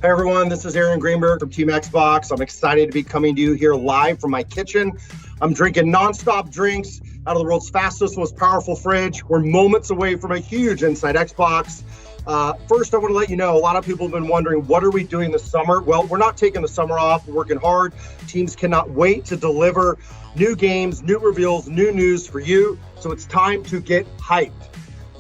Hey everyone, this is Aaron Greenberg from Team Xbox. I'm excited to be coming to you here live from my kitchen. I'm drinking nonstop drinks out of the world's fastest, most powerful fridge. We're moments away from a huge Inside Xbox. First, I want to let you know, a lot of people have been wondering, what are we doing this summer? Well, we're not taking the summer off. We're working hard. Teams cannot wait to deliver new games, new reveals, new news for you. So it's time to get hyped.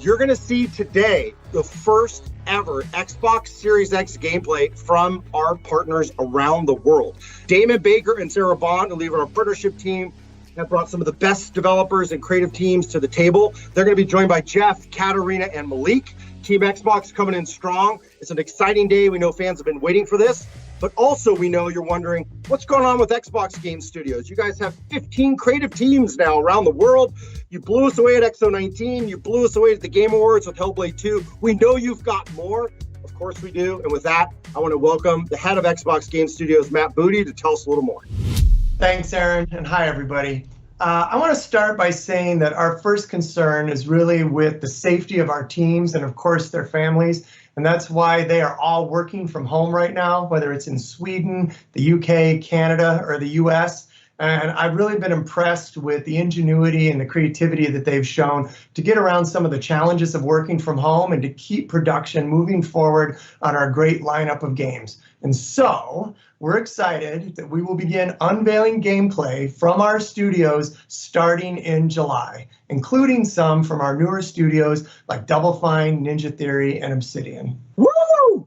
You're going to see today the first ever Xbox Series X gameplay from our partners around the world. Damon Baker and Sarah Bond, who lead our partnership team, have brought some of the best developers and creative teams to the table. They're going to be joined by Jeff, Katarina, and Malik. Team Xbox coming in strong. It's an exciting day. We know fans have been waiting for this, but also we know you're wondering what's going on with Xbox Game Studios. You guys have 15 creative teams now around the world. You blew us away at XO19. You blew us away at the Game Awards with Hellblade 2. We know you've got more. Of course we do. And with that, I want to welcome the head of Xbox Game Studios, Matt Booty, to tell us a little more. Thanks, Aaron, and hi, everybody. I want to start by saying that our first concern is really with the safety of our teams and, of course, their families. And that's why they are all working from home right now, whether it's in Sweden, the UK, Canada, or the US. And I've really been impressed with the ingenuity and the creativity that they've shown to get around some of the challenges of working from home and to keep production moving forward on our great lineup of games. And so we're excited that we will begin unveiling gameplay from our studios starting in July, including some from our newer studios like Double Fine, Ninja Theory, and Obsidian. Woo!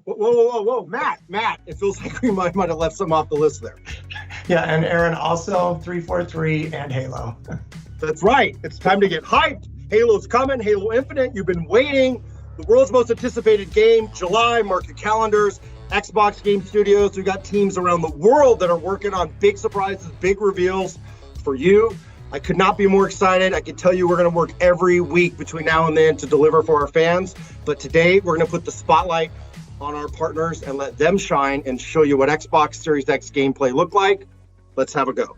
Whoa. Matt, it feels like we might have left some off the list there. Yeah, and Aaron, also 343 and Halo. That's right. It's time to get hyped. Halo's coming. Halo Infinite. You've been waiting. The world's most anticipated game. July. Mark your calendars. Xbox Game Studios. We've got teams around the world that are working on big surprises, big reveals for you. I could not be more excited. I can tell you we're going to work every week between now and then to deliver for our fans. But today we're going to put the spotlight on our partners and let them shine and show you what Xbox Series X gameplay looked like. Let's have a go.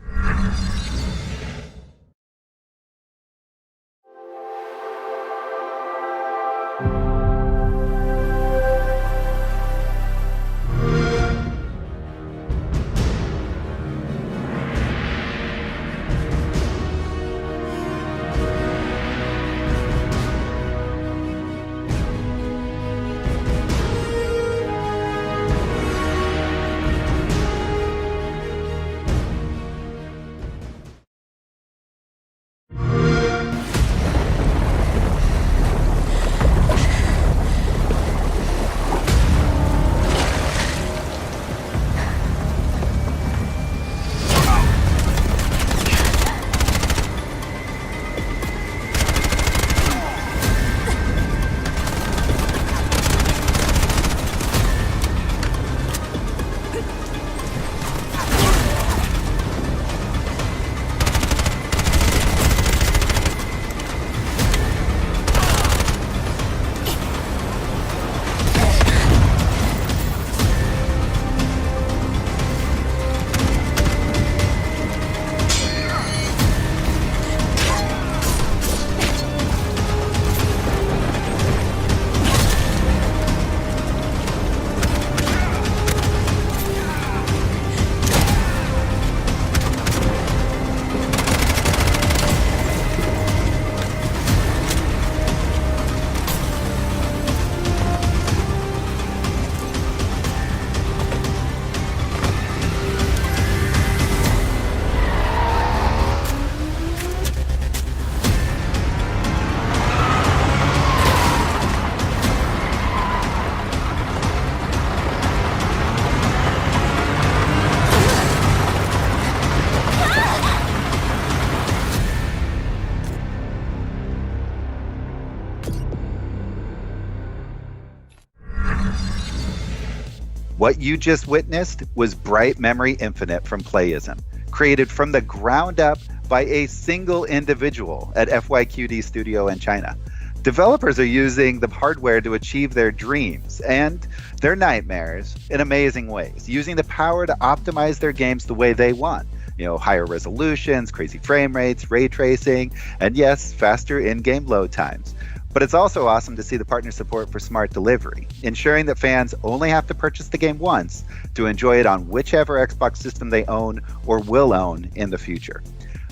What you just witnessed was Bright Memory Infinite from Playism, created from the ground up by a single individual at FYQD Studio in China. Developers are using the hardware to achieve their dreams and their nightmares in amazing ways, using the power to optimize their games the way they want. Higher resolutions, crazy frame rates, ray tracing, and yes, faster in-game load times. But it's also awesome to see the partner support for smart delivery, ensuring that fans only have to purchase the game once to enjoy it on whichever Xbox system they own or will own in the future.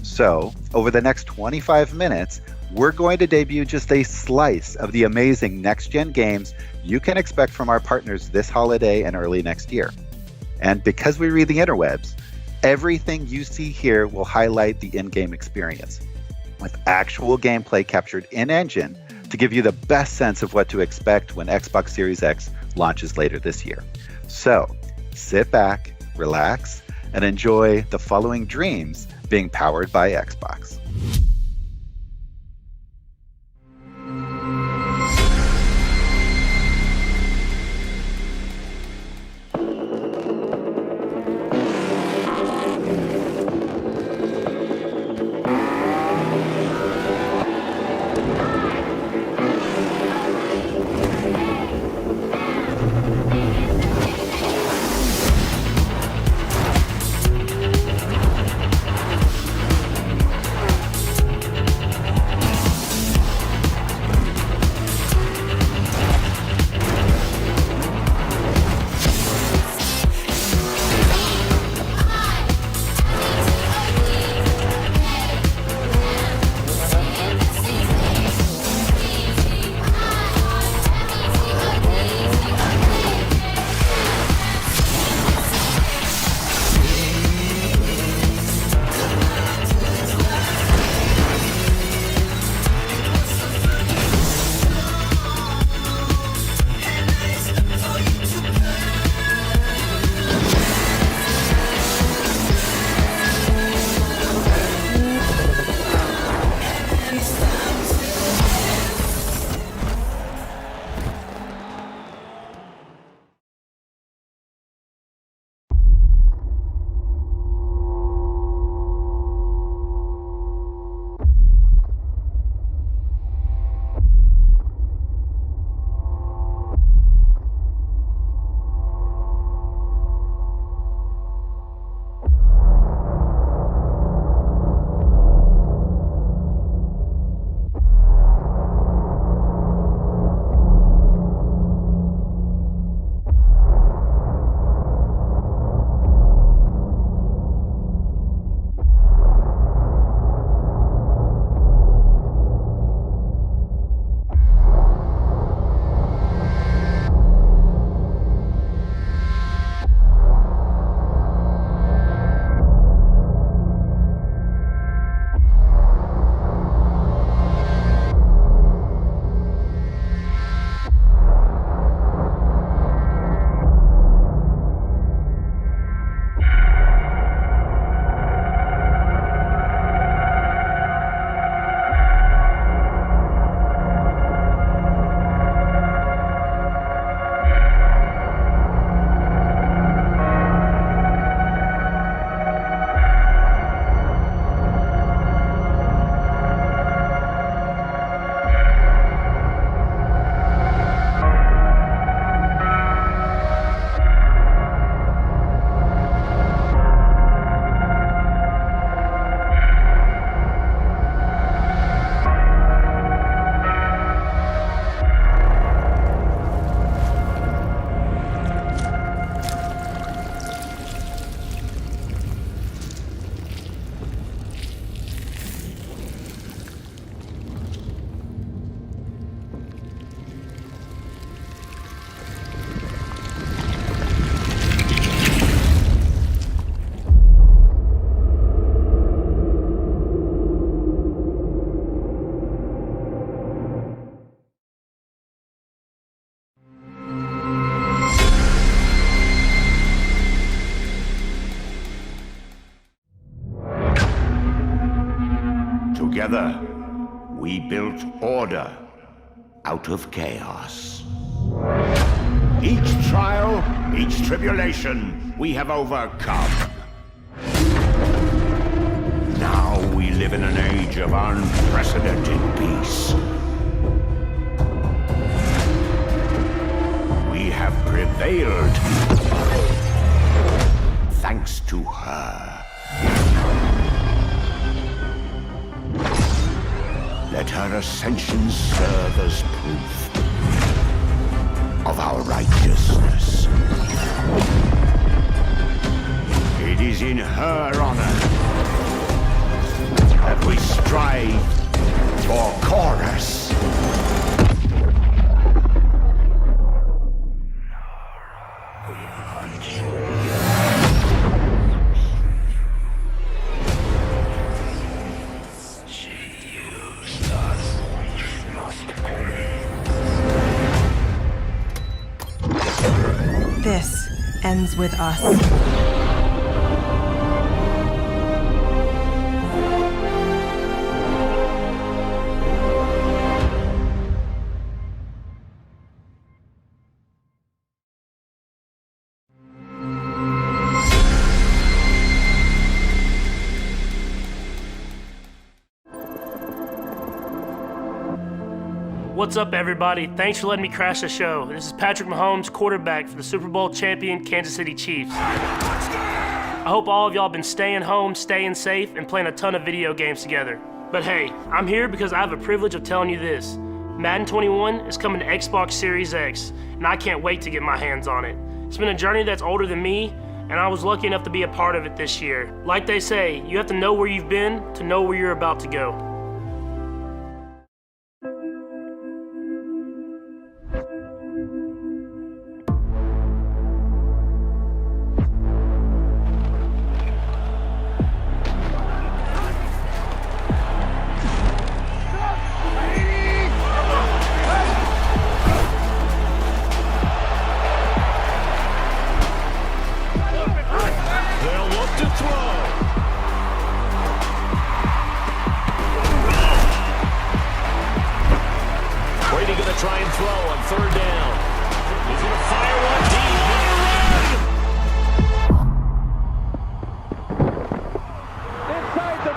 So, over the next 25 minutes, we're going to debut just a slice of the amazing next-gen games you can expect from our partners this holiday and early next year. And because we read the interwebs, everything you see here will highlight the in-game experience, with actual gameplay captured in-engine to give you the best sense of what to expect when Xbox Series X launches later this year. So, sit back, relax, and enjoy the following dreams being powered by Xbox. Together, we built order out of chaos. Each trial, each tribulation, we have overcome. Now we live in an age of unprecedented peace. We have prevailed thanks to her. Let her ascension serve as proof of our righteousness. It is in her honor that we strive for chorus. This ends with us. What's up, everybody? Thanks for letting me crash the show. This is Patrick Mahomes, quarterback for the Super Bowl champion Kansas City Chiefs. I hope all of y'all been staying home, staying safe, and playing a ton of video games together. But hey, I'm here because I have the privilege of telling you this. Madden 21 is coming to Xbox Series X, and I can't wait to get my hands on it. It's been a journey that's older than me, and I was lucky enough to be a part of it this year. Like they say, you have to know where you've been to know where you're about to go. Try and throw on third down. He's going to fire one deep. Inside the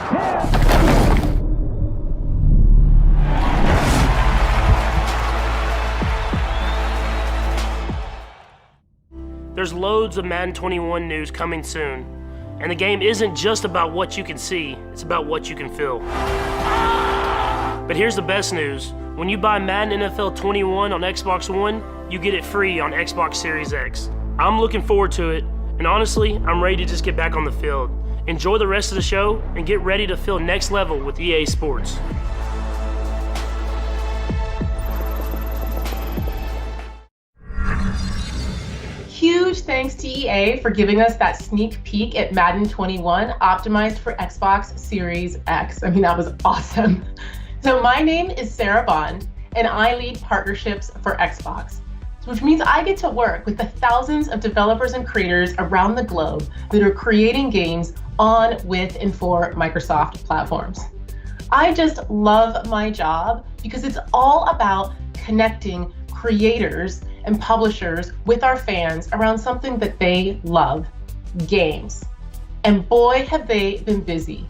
10. There's loads of Madden 21 news coming soon. And the game isn't just about what you can see, it's about what you can feel. But here's the best news. When you buy Madden NFL 21 on Xbox One, you get it free on Xbox Series X. I'm looking forward to it, and honestly, I'm ready to just get back on the field. Enjoy the rest of the show, and get ready to feel next level with EA Sports. Huge thanks to EA for giving us that sneak peek at Madden 21 optimized for Xbox Series X. I mean, that was awesome. So my name is Sarah Bond, and I lead partnerships for Xbox, which means I get to work with the thousands of developers and creators around the globe that are creating games on, with, and for Microsoft platforms. I just love my job because it's all about connecting creators and publishers with our fans around something that they love, games. And boy, have they been busy.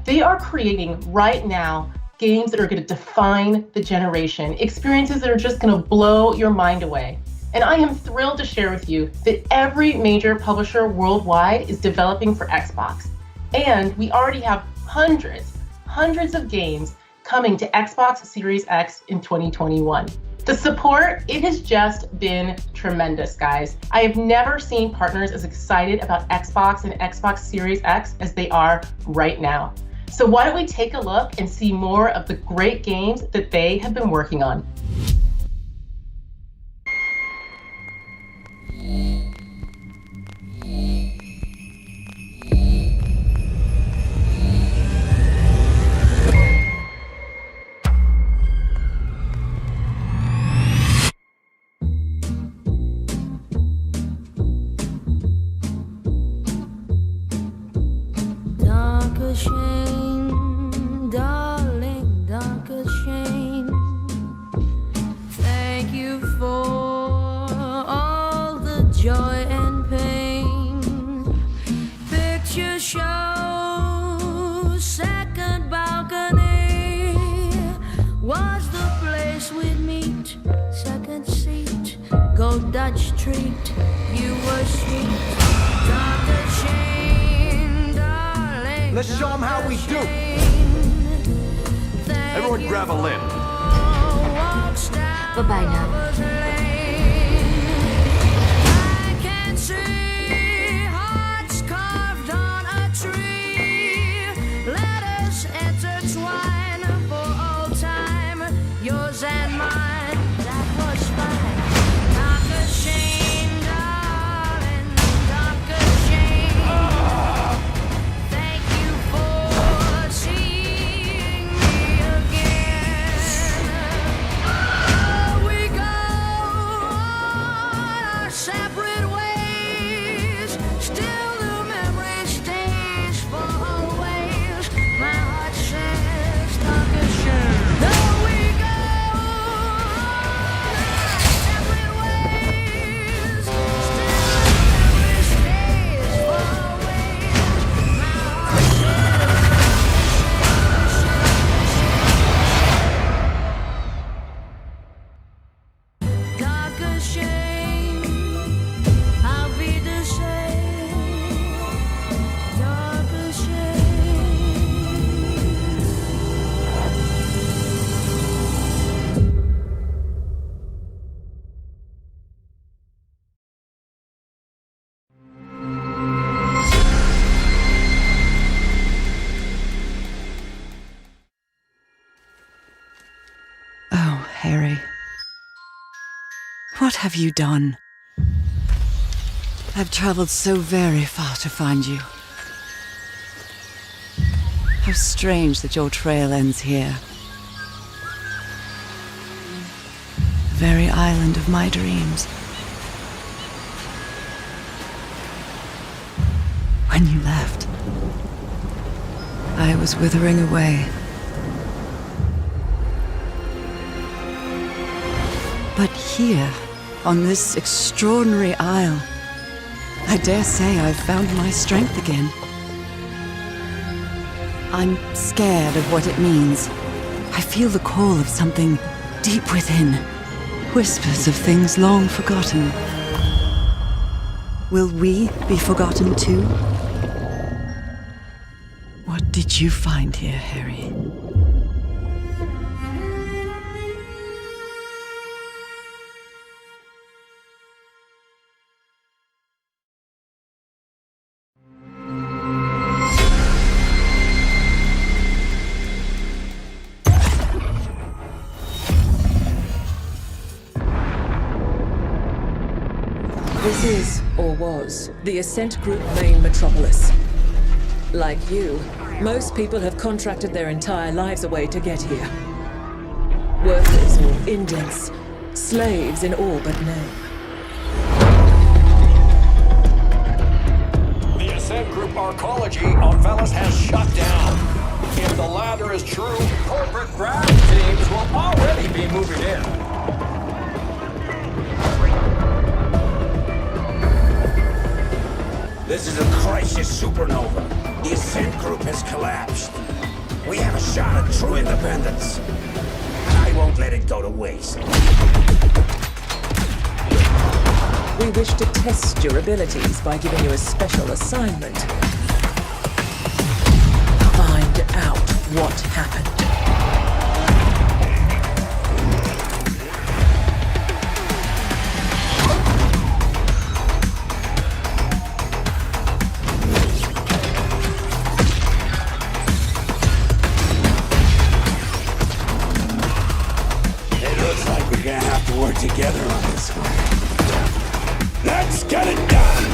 They are creating right now games that are going to define the generation, experiences that are just going to blow your mind away. And I am thrilled to share with you that every major publisher worldwide is developing for Xbox. And we already have hundreds of games coming to Xbox Series X in 2021. The support, it has just been tremendous, guys. I have never seen partners as excited about Xbox and Xbox Series X as they are right now. So why don't we take a look and see more of the great games that they have been working on. Dark a shame, darling. old Dutch treat. You were sweet, Dr. Shane, darling. Let's show them how we do. Everyone grab a limb. Bye-bye now. Harry. What have you done? I've traveled so very far to find you. How strange that your trail ends here. The very island of my dreams. When you left, I was withering away. But here, on this extraordinary isle, I dare say I've found my strength again. I'm scared of what it means. I feel the call of something deep within. Whispers of things long forgotten. Will we be forgotten too? What did you find here, Harry? This is, or was, the Ascent Group main metropolis. Like you, most people have contracted their entire lives away to get here. Workers or indents, slaves in all but name. The Ascent Group arcology on Velas has shut down. If the latter is true, corporate grab teams will already be moving in. This is a crisis supernova. The Ascent Group has collapsed. We have a shot at true independence. And I won't let it go to waste. We wish to test your abilities by giving you a special assignment. Find out what happened. Work together on this one. Let's get it done!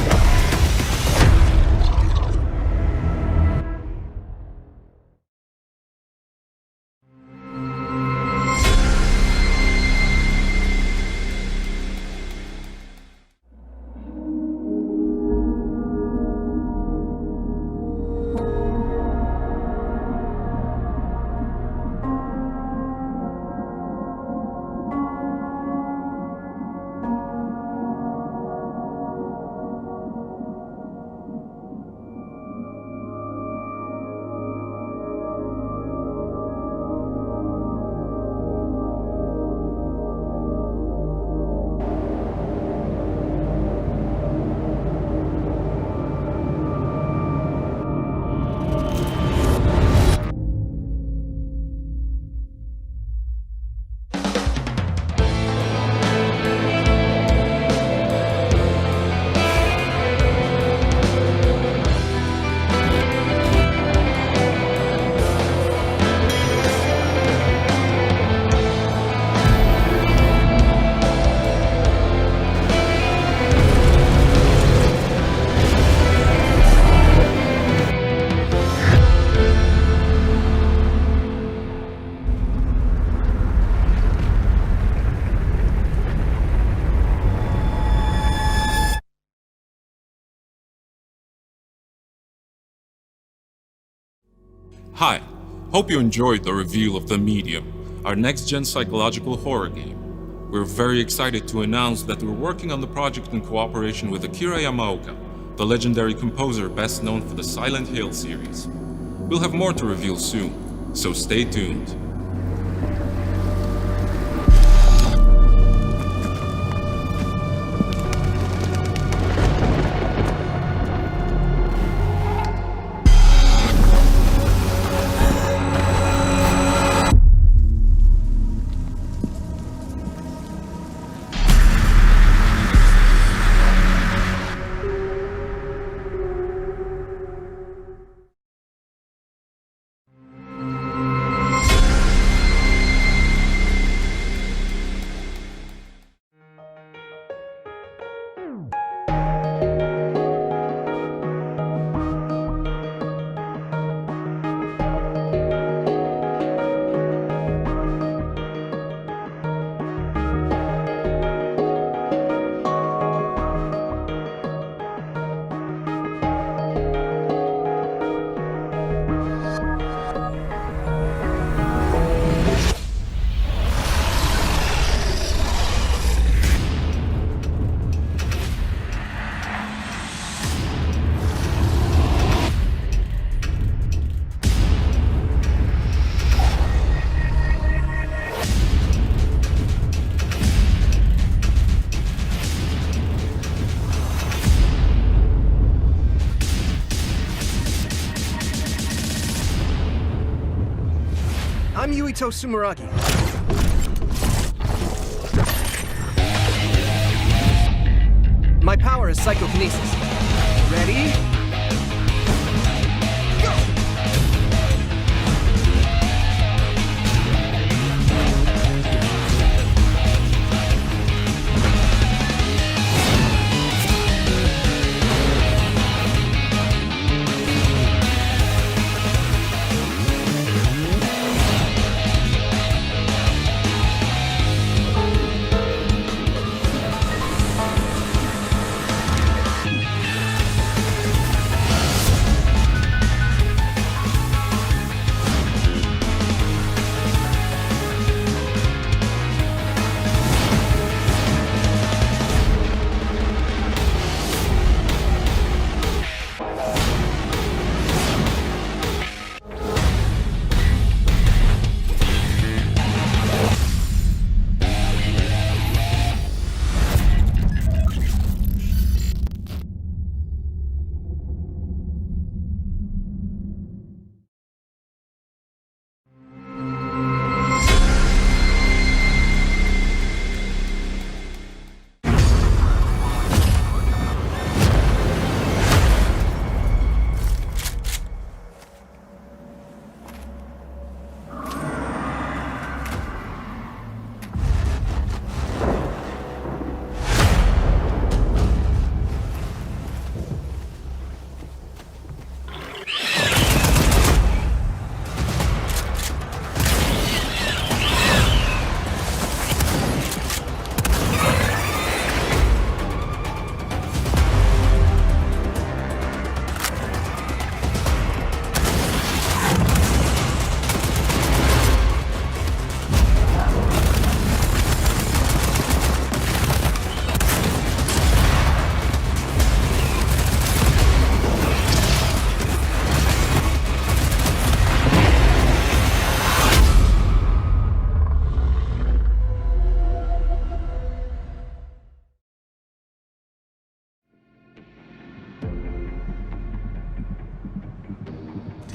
Hi, hope you enjoyed the reveal of The Medium, our next-gen psychological horror game. We're very excited to announce that we're working on the project in cooperation with Akira Yamaoka, the legendary composer best known for the Silent Hill series. We'll have more to reveal soon, so stay tuned. I'm Yuito Sumeragi. My power is psychokinesis. Ready? Go!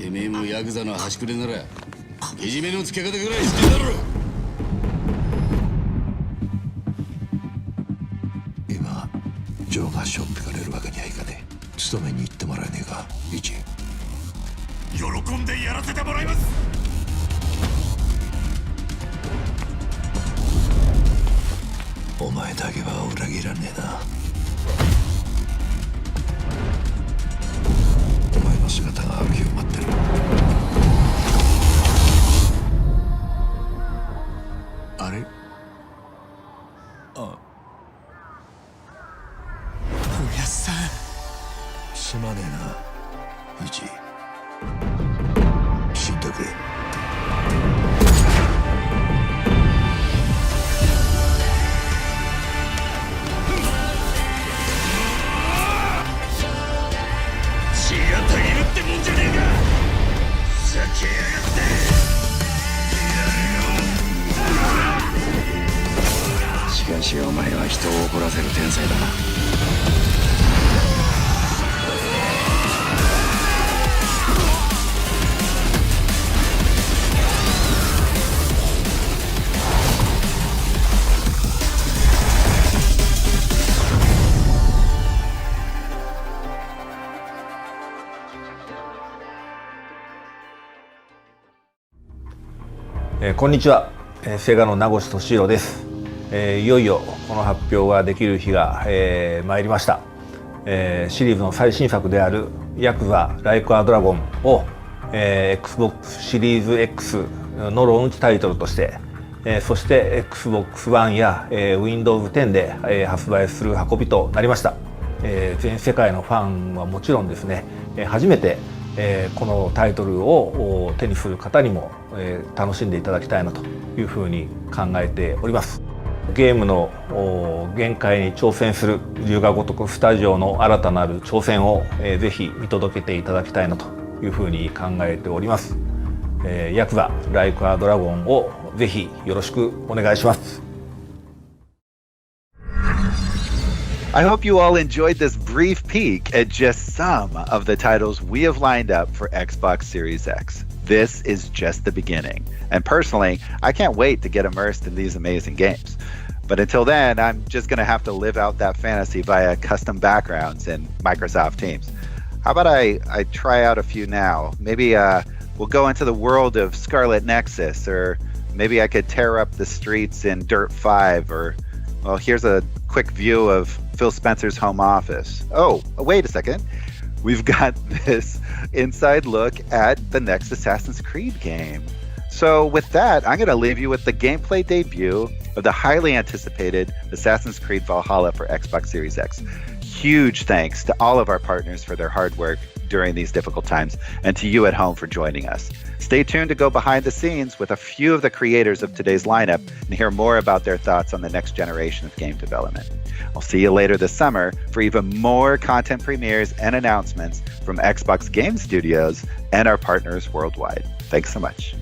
てめえもヤクザの端くれならけじめのつけ方ぐらいしてんだろ。今ジョーがしょっぴかれるわけにはいかねえ。勤めに行ってもらえねえか一。喜んでやらせてもらいます。お前だけは裏切らねえな。お前の姿がある日を待ってる。あれ？あ、おやっさん。すまねえな、イチ。死んしかしお前は人を怒らせる天才だな。こんにちは、セガの名越俊弘です。いよいよこの発表ができる日が、参りました。シリーズの最新作であるヤクザライクアドラゴンを、Xbox シリーズ X のローンチタイトルとして、そして Xbox One や、Windows 10で、発売する運びとなりました。全世界のファンはもちろんですね、初めてこのタイトルを手にする方にも楽しんでいただきたいなというふうに考えております。ゲームの限界に挑戦する龍が如くスタジオの新たなる挑戦をぜひ見届けていただきたいなというふうに考えております。ヤクザライクアドラゴンをぜひよろしくお願いします。I hope you all enjoyed this brief peek at just some of the titles we have lined up for Xbox Series X. This is just the beginning. And personally, I can't wait to get immersed in these amazing games. But until then, I'm just going to have to live out that fantasy via custom backgrounds in Microsoft Teams. How about I try out a few now? Maybe we'll go into the world of Scarlet Nexus, or maybe I could tear up the streets in Dirt 5, or, well, here's a quick view of Phil Spencer's home office. Oh, wait a second. We've got this inside look at the next Assassin's Creed game. So with that, I'm going to leave you with the gameplay debut of the highly anticipated Assassin's Creed Valhalla for Xbox Series X. Huge thanks to all of our partners for their hard work during these difficult times, and to you at home for joining us. Stay tuned to go behind the scenes with a few of the creators of today's lineup and hear more about their thoughts on the next generation of game development. I'll see you later this summer for even more content premieres and announcements from Xbox Game Studios and our partners worldwide. Thanks so much.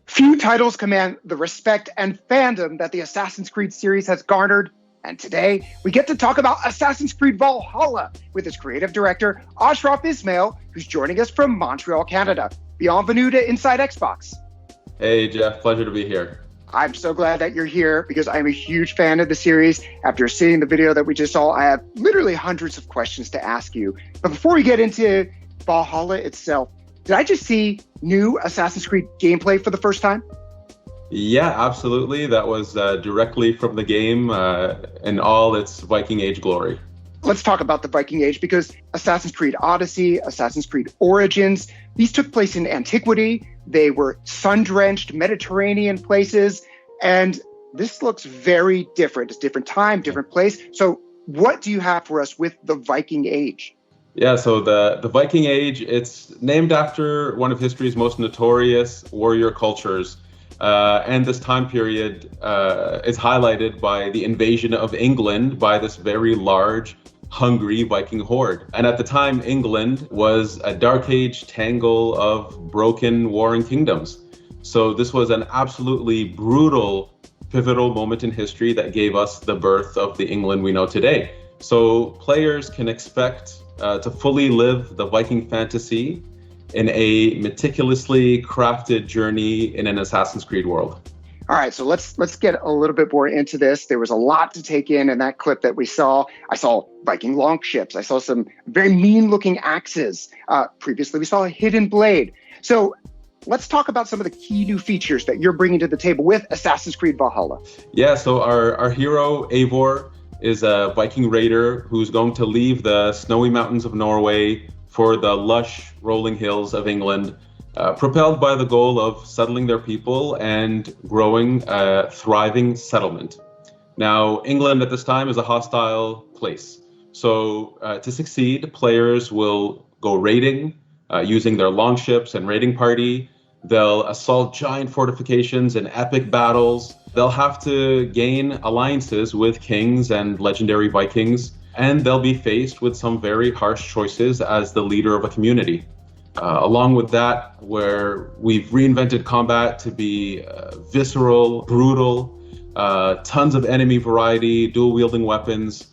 Few titles command the respect and fandom that the Assassin's Creed series has garnered, and today we get to talk about Assassin's Creed Valhalla with its creative director, Ashraf Ismail, who's joining us from Montreal, Canada. Bienvenue to Inside Xbox. Hey, Jeff. Pleasure to be here. I'm so glad that you're here because I'm a huge fan of the series. After seeing the video that we just saw, I have literally hundreds of questions to ask you. But before we get into Valhalla itself, did I just see new Assassin's Creed gameplay for the first time? Yeah, absolutely. That was directly from the game in all its Viking Age glory. Let's talk about the Viking Age because Assassin's Creed Odyssey, Assassin's Creed Origins, these took place in antiquity. They were sun-drenched Mediterranean places, and this looks very different. It's different time, different place. So what do you have for us with the Viking Age? Yeah, so the Viking Age, it's named after one of history's most notorious warrior cultures. And this time period is highlighted by the invasion of England by this very large hungry Viking horde. And at the time, England was a dark age tangle of broken warring kingdoms. So this was an absolutely brutal, pivotal moment in history that gave us the birth of the England we know today. So players can expect to fully live the Viking fantasy in a meticulously crafted journey in an Assassin's Creed world. All right, so let's get a little bit more into this. There was a lot to take in that clip that we saw. I saw Viking longships. I saw some very mean-looking axes. Previously, we saw a hidden blade. So let's talk about some of the key new features that you're bringing to the table with Assassin's Creed Valhalla. Yeah, so our hero, Eivor, is a Viking raider who's going to leave the snowy mountains of Norway for the lush rolling hills of England, propelled by the goal of settling their people and growing a thriving settlement. Now, England at this time is a hostile place. So to succeed, players will go raiding using their longships and raiding party. They'll assault giant fortifications in epic battles. They'll have to gain alliances with kings and legendary Vikings, and they'll be faced with some very harsh choices as the leader of a community. Along with that, where we've reinvented combat to be visceral, brutal, tons of enemy variety, dual-wielding weapons.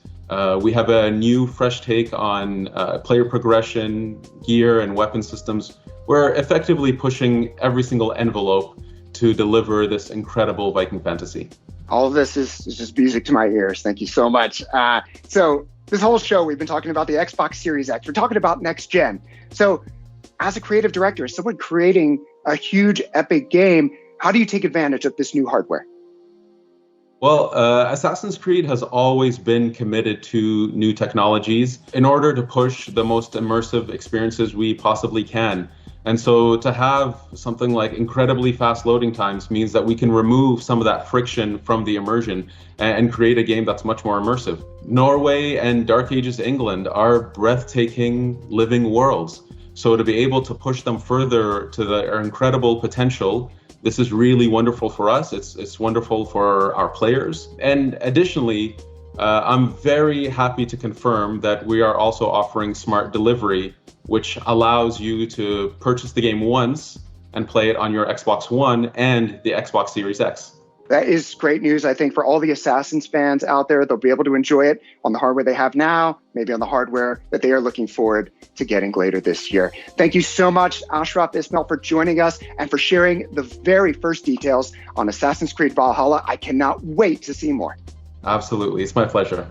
We have a new, fresh take on player progression, gear, and weapon systems. We're effectively pushing every single envelope to deliver this incredible Viking fantasy. All of this is just music to my ears. Thank you so much. So this whole show, we've been talking about the Xbox Series X. We're talking about next gen. So as a creative director, as someone creating a huge epic game, how do you take advantage of this new hardware? Well, Assassin's Creed has always been committed to new technologies in order to push the most immersive experiences we possibly can. And so to have something like incredibly fast loading times means that we can remove some of that friction from the immersion and create a game that's much more immersive. Norway and Dark Ages England are breathtaking living worlds. So to be able to push them further to their incredible potential, this is really wonderful for us. It's wonderful for our players. And additionally, I'm very happy to confirm that we are also offering smart delivery, which allows you to purchase the game once and play it on your Xbox One and the Xbox Series X. That is great news, I think, for all the Assassins fans out there. They'll be able to enjoy it on the hardware they have now, maybe on the hardware that they are looking forward to getting later this year. Thank you so much, Ashraf Ismail, for joining us and for sharing the very first details on Assassin's Creed Valhalla. I cannot wait to see more. Absolutely. It's my pleasure.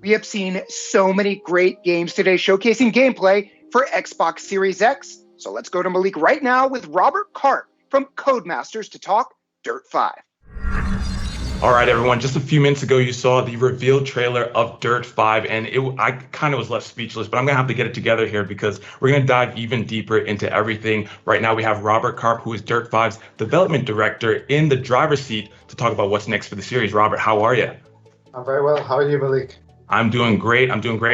We have seen so many great games today showcasing gameplay for Xbox Series X. So let's go to Malik right now with Robert Karp from Codemasters to talk Dirt 5. All right, everyone, just a few minutes ago, you saw the reveal trailer of Dirt 5, and I kind of was left speechless, but I'm going to have to get it together here because we're going to dive even deeper into everything. Right now, we have Robert Karp, who is Dirt 5's development director, in the driver's seat to talk about what's next for the series. Robert, how are you? I'm very well. How are you, Malik? I'm doing great.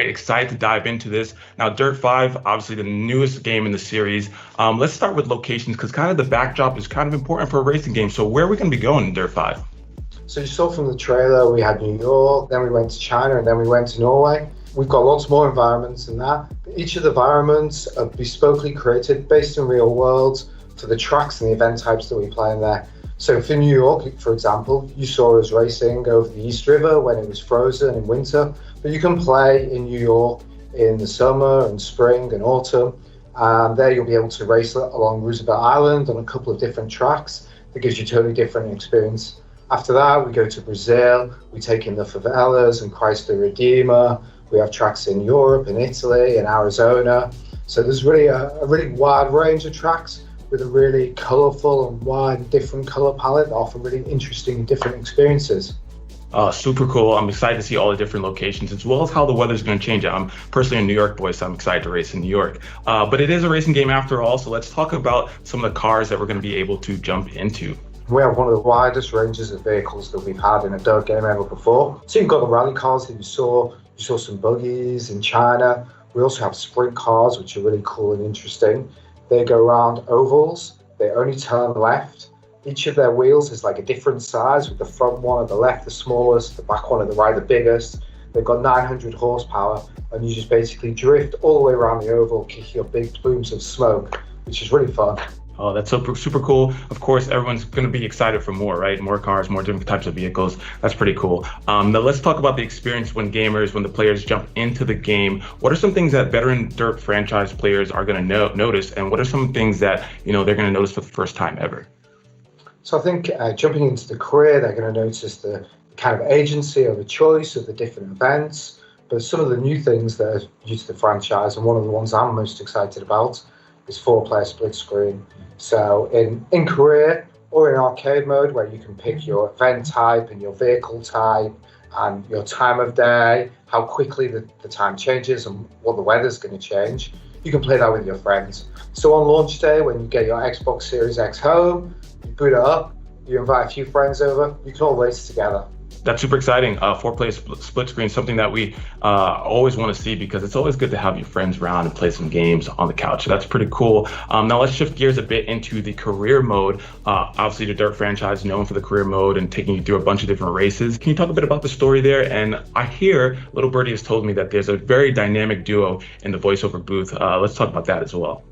Excited to dive into this. Now, Dirt 5, obviously the newest game in the series. Let's start with locations because kind of the backdrop is kind of important for a racing game. So where are we going to be going in Dirt 5? So you saw from the trailer, we had New York, then we went to China, and then we went to Norway. We've got lots more environments than that. Each of the environments are bespokely created based on real worlds for the tracks and the event types that we play in there. So for New York, for example, you saw us racing over the East River when it was frozen in winter, but you can play in New York in the summer and spring and autumn. And there you'll be able to race along Roosevelt Island on a couple of different tracks. That gives you a totally different experience. After that, we go to Brazil, we take in the favelas and Christ the Redeemer. We have tracks in Europe, in Italy, in Arizona. So there's really a really wide range of tracks with a really colourful and wide different colour palette that offer really interesting different experiences. Super cool. I'm excited to see all the different locations, as well as how the weather's going to change. I'm personally a New York boy, so I'm excited to race in New York. But it is a racing game after all, so let's talk about some of the cars that we're going to be able to jump into. We have one of the widest ranges of vehicles that we've had in a dirt game ever before. So you've got the rally cars that you saw some buggies in China. We also have sprint cars, which are really cool and interesting. They go around ovals, they only turn left. Each of their wheels is like a different size, with the front one at the left the smallest, the back one at the right the biggest. They've got 900 horsepower, and you just basically drift all the way around the oval, kicking up big plumes of smoke, which is really fun. Oh, that's super cool. Of course, everyone's going to be excited for more, right? More cars, more different types of vehicles. That's pretty cool. Now let's talk about the experience when the players jump into the game. What are some things that veteran dirt franchise players are going to notice, and what are some things that they're going to notice for the first time ever? So I think jumping into the career, they're going to notice the kind of agency or the choice of the different events, but some of the new things that are new to the franchise, and one of the ones I'm most excited about, is 4-player split screen. So in career or in arcade mode, where you can pick your event type and your vehicle type and your time of day, how quickly the time changes and what the weather's going to change, you can play that with your friends. So on launch day, when you get your Xbox Series X home, you boot it up, you invite a few friends over, you can all race together. That's super exciting. 4-player split screen, something that we always want to see, because it's always good to have your friends around and play some games on the couch. So that's pretty cool. Now let's shift gears a bit into the career mode. Obviously, the Dirt franchise is known for the career mode and taking you through a bunch of different races. Can you talk a bit about the story there? And I hear Little Birdie has told me that there's a very dynamic duo in the voiceover booth. Let's talk about that as well.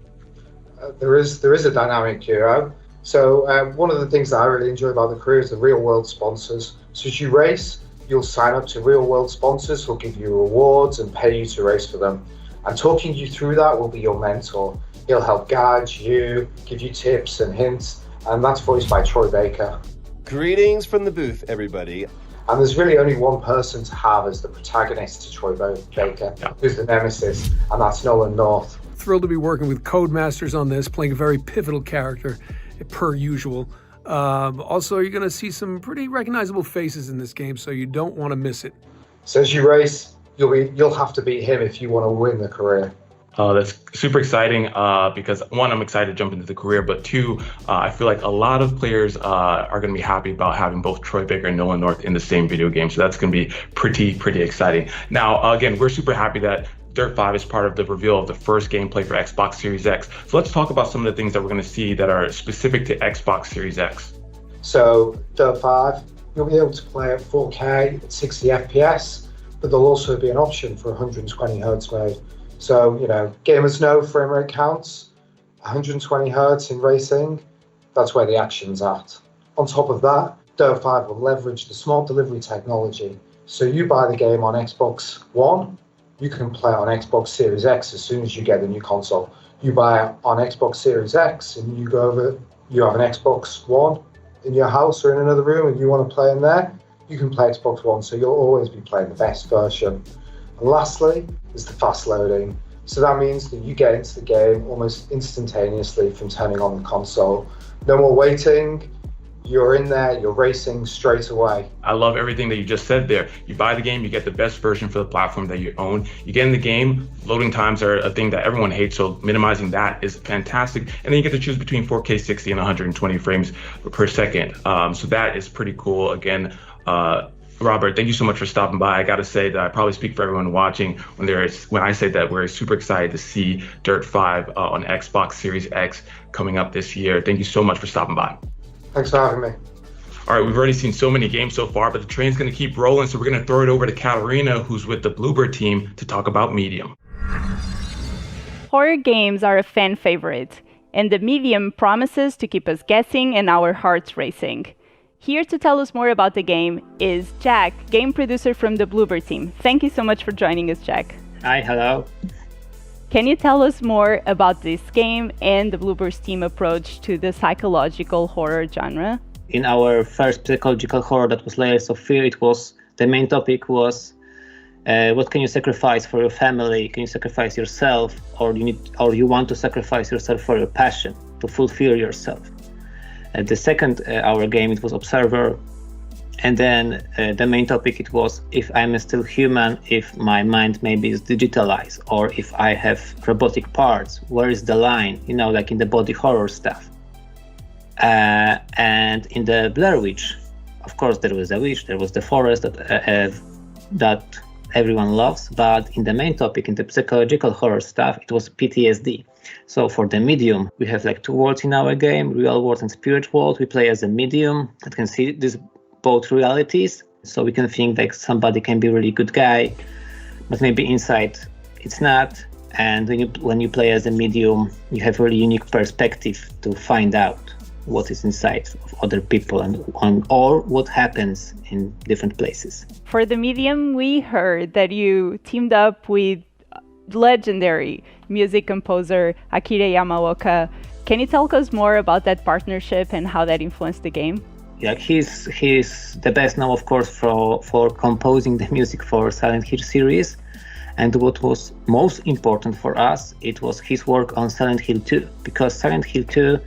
There is a dynamic duo. So one of the things that I really enjoy about the career is the real world sponsors. So as you race, you'll sign up to real world sponsors who'll give you rewards and pay you to race for them. And talking you through that will be your mentor. He'll help guide you, give you tips and hints, and that's voiced by Troy Baker. Greetings from the booth, everybody. And there's really only one person to have as the protagonist to Troy Baker, who's the nemesis, and that's Nolan North. Thrilled to be working with Codemasters on this, playing a very pivotal character, per usual. Also, you're going to see some pretty recognizable faces in this game, so you don't want to miss it. So as you race, you'll have to beat him if you want to win the career. That's super exciting because one, I'm excited to jump into the career, but two, I feel like a lot of players are going to be happy about having both Troy Baker and Nolan North in the same video game. So that's going to be pretty exciting. Now, again, we're super happy that Dirt 5 is part of the reveal of the first gameplay for Xbox Series X. So let's talk about some of the things that we're going to see that are specific to Xbox Series X. So Dirt 5, you'll be able to play at 4K at 60 FPS, but there'll also be an option for 120 Hz mode. So, gamers know frame rate counts. 120 Hz in racing, that's where the action's at. On top of that, Dirt 5 will leverage the smart delivery technology. So you buy the game on Xbox One, you can play it on Xbox Series X as soon as you get the new console. You buy it on Xbox Series X and you go over, you have an Xbox One in your house or in another room and you want to play in there, you can play Xbox One, so you'll always be playing the best version. And lastly is the fast loading. So that means that you get into the game almost instantaneously from turning on the console. No more waiting. You're in there, you're racing straight away. I love everything that you just said there. You buy the game, you get the best version for the platform that you own. You get in the game, loading times are a thing that everyone hates, so minimizing that is fantastic. And then you get to choose between 4K 60 and 120 frames per second. So that is pretty cool. Again, Robert, thank you so much for stopping by. I got to say that I probably speak for everyone watching when I say that we're super excited to see Dirt 5 on Xbox Series X coming up this year. Thank you so much for stopping by. Thanks for having me. All right, we've already seen so many games so far, but the train's going to keep rolling, so we're going to throw it over to Katarina, who's with the Bluebird team, to talk about Medium. Horror games are a fan favorite, and the Medium promises to keep us guessing and our hearts racing. Here to tell us more about the game is Jack, game producer from the Bluebird team. Thank you so much for joining us, Jack. Hi, hello. Can you tell us more about this game and the Bluebird team approach to the psychological horror genre? In our first psychological horror, that was Layers of Fear, the main topic was what can you sacrifice for your family? Can you sacrifice yourself, or you want to sacrifice yourself for your passion to fulfill yourself? The second our game, it was Observer, And then the main topic, it was if I'm still human, if my mind maybe is digitalized, or if I have robotic parts, where is the line, like in the body horror stuff. And in the Blair Witch, of course, there was a witch, there was the forest that everyone loves, but in the main topic, in the psychological horror stuff, it was PTSD. So for the medium, we have like two worlds in our game, real world and spirit world. We play as a medium that can see these both realities. So we can think like somebody can be a really good guy, but maybe inside it's not. And when you play as a medium, you have a really unique perspective to find out what is inside of other people or what happens in different places. For the medium, we heard that you teamed up with legendary music composer Akira Yamaoka. Can you tell us more about that partnership and how that influenced the game? Yeah, he's the best now, of course, for composing the music for Silent Hill series. And what was most important for us, it was his work on Silent Hill 2, because Silent Hill 2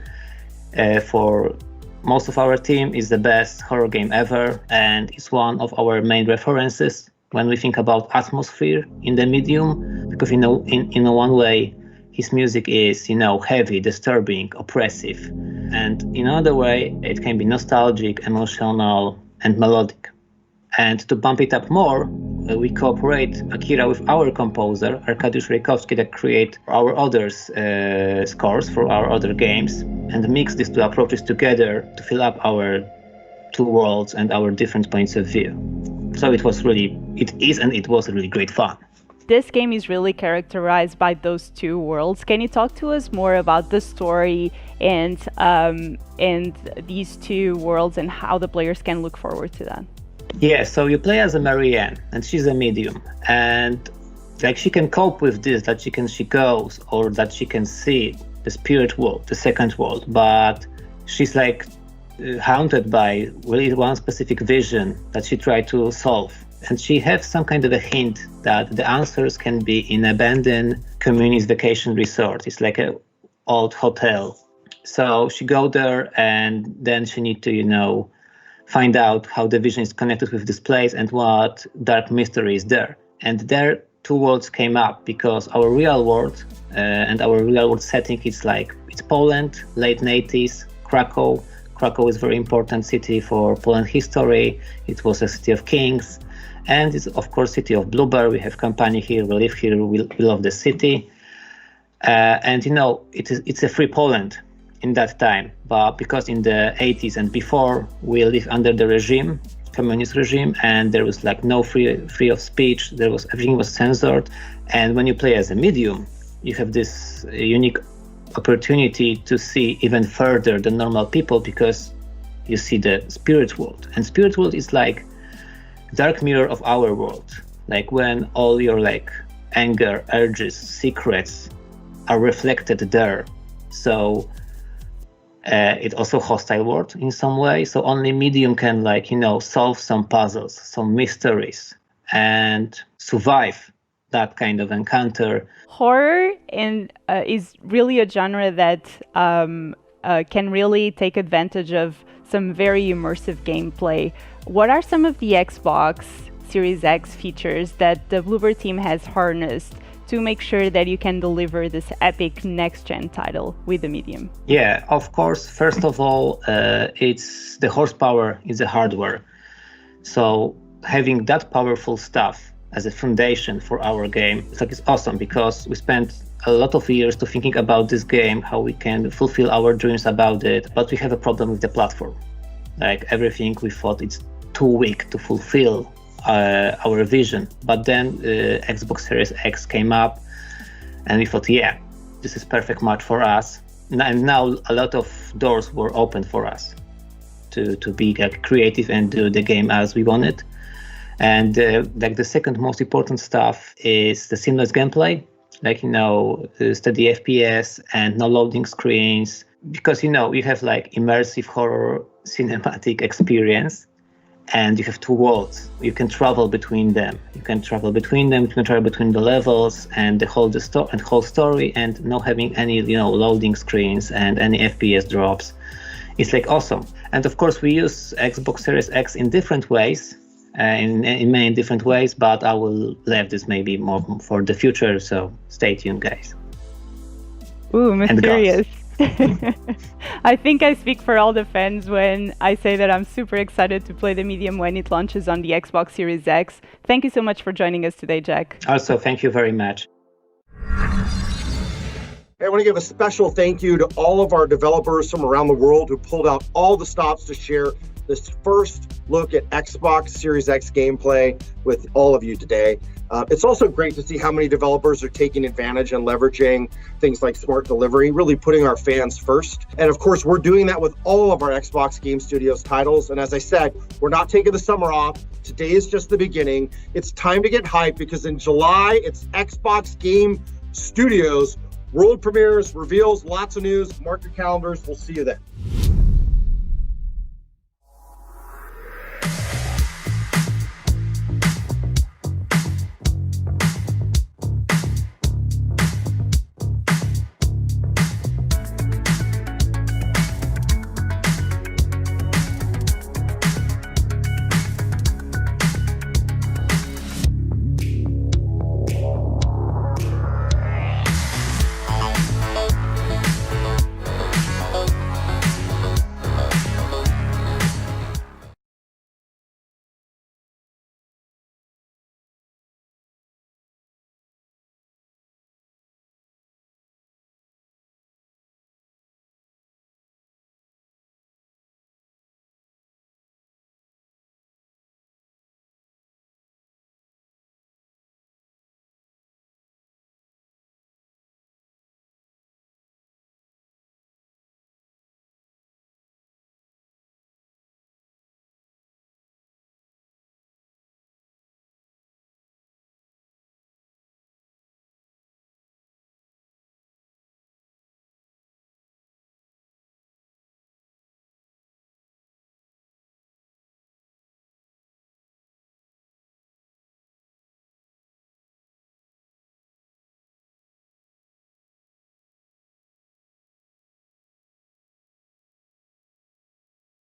for most of our team is the best horror game ever, and it's one of our main references when we think about atmosphere in the medium, because in one way his music is heavy, disturbing, oppressive, and in another way it can be nostalgic, emotional, and melodic. And to bump it up more, we cooperate, Akira, with our composer, Arkadiusz Rejkowski, that create our other scores for our other games, and mix these two approaches together to fill up our two worlds and our different points of view. So it was really great fun. This game is really characterized by those two worlds. Can you talk to us more about the story and these two worlds and how the players can look forward to that? Yeah, so you play as a Marianne, and she's a medium, and like she can cope with this, that she goes, or that she can see the spirit world, the second world, but she's like haunted by really one specific vision that she tried to solve. And she has some kind of a hint that the answers can be in abandoned communist vacation resort. It's like an old hotel. So she go there, and then she need to, find out how the vision is connected with this place and what dark mystery is there. And there two worlds came up, because our real world and our real world setting it's Poland, late 80s, Krakow. Krakow is a very important city for Poland history. It was a city of kings, and it's of course city of Bluebear. We have company here, we live here, we love the city, and it's a free Poland in that time, but because in the 80s and before we lived under the regime, communist regime, and there was no free of speech, everything was censored. And when you play as a medium, you have this unique opportunity to see even further the normal people, because you see the spirit world, and spirit world is like dark mirror of our world, like when all your anger, urges, secrets are reflected there. So it's also hostile world in some way, so only medium can solve some puzzles, some mysteries, and survive that kind of encounter. Horror is really a genre that can really take advantage of some very immersive gameplay. What are some of the Xbox Series X features that the Bluebear team has harnessed to make sure that you can deliver this epic next-gen title with the medium? Yeah, of course. First of all, it's the horsepower is the hardware. So having that powerful stuff as a foundation for our game, it's awesome, because we spent a lot of years to thinking about this game, how we can fulfill our dreams about it, but we have a problem with the platform. Everything we thought it's too weak to fulfill our vision. But then Xbox Series X came up, and we thought, yeah, this is perfect match for us. And now a lot of doors were open for us to be creative and do the game as we wanted. And the second most important stuff is the seamless gameplay, steady FPS and no loading screens, because you have immersive horror cinematic experience. And you have two worlds. You can travel between them. You can travel between the levels and the whole story, and not having any loading screens and any FPS drops. it's like awesome. And of course, we use Xbox Series X in different ways, in many different ways, but I will leave this maybe more for the future, so stay tuned, guys. Ooh, mysterious. I think I speak for all the fans when I say that I'm super excited to play the medium when it launches on the Xbox Series X. Thank you so much for joining us today, Jack. Also, thank you very much. I want to give a special thank you to all of our developers from around the world who pulled out all the stops to share this first look at Xbox Series X gameplay with all of you today. It's also great to see how many developers are taking advantage and leveraging things like smart delivery, really putting our fans first. And of course, we're doing that with all of our Xbox Game Studios titles. And as I said, we're not taking the summer off. Today is just the beginning. It's time to get hyped because in July, it's Xbox Game Studios, world premieres, reveals, lots of news. Mark your calendars. We'll see you then.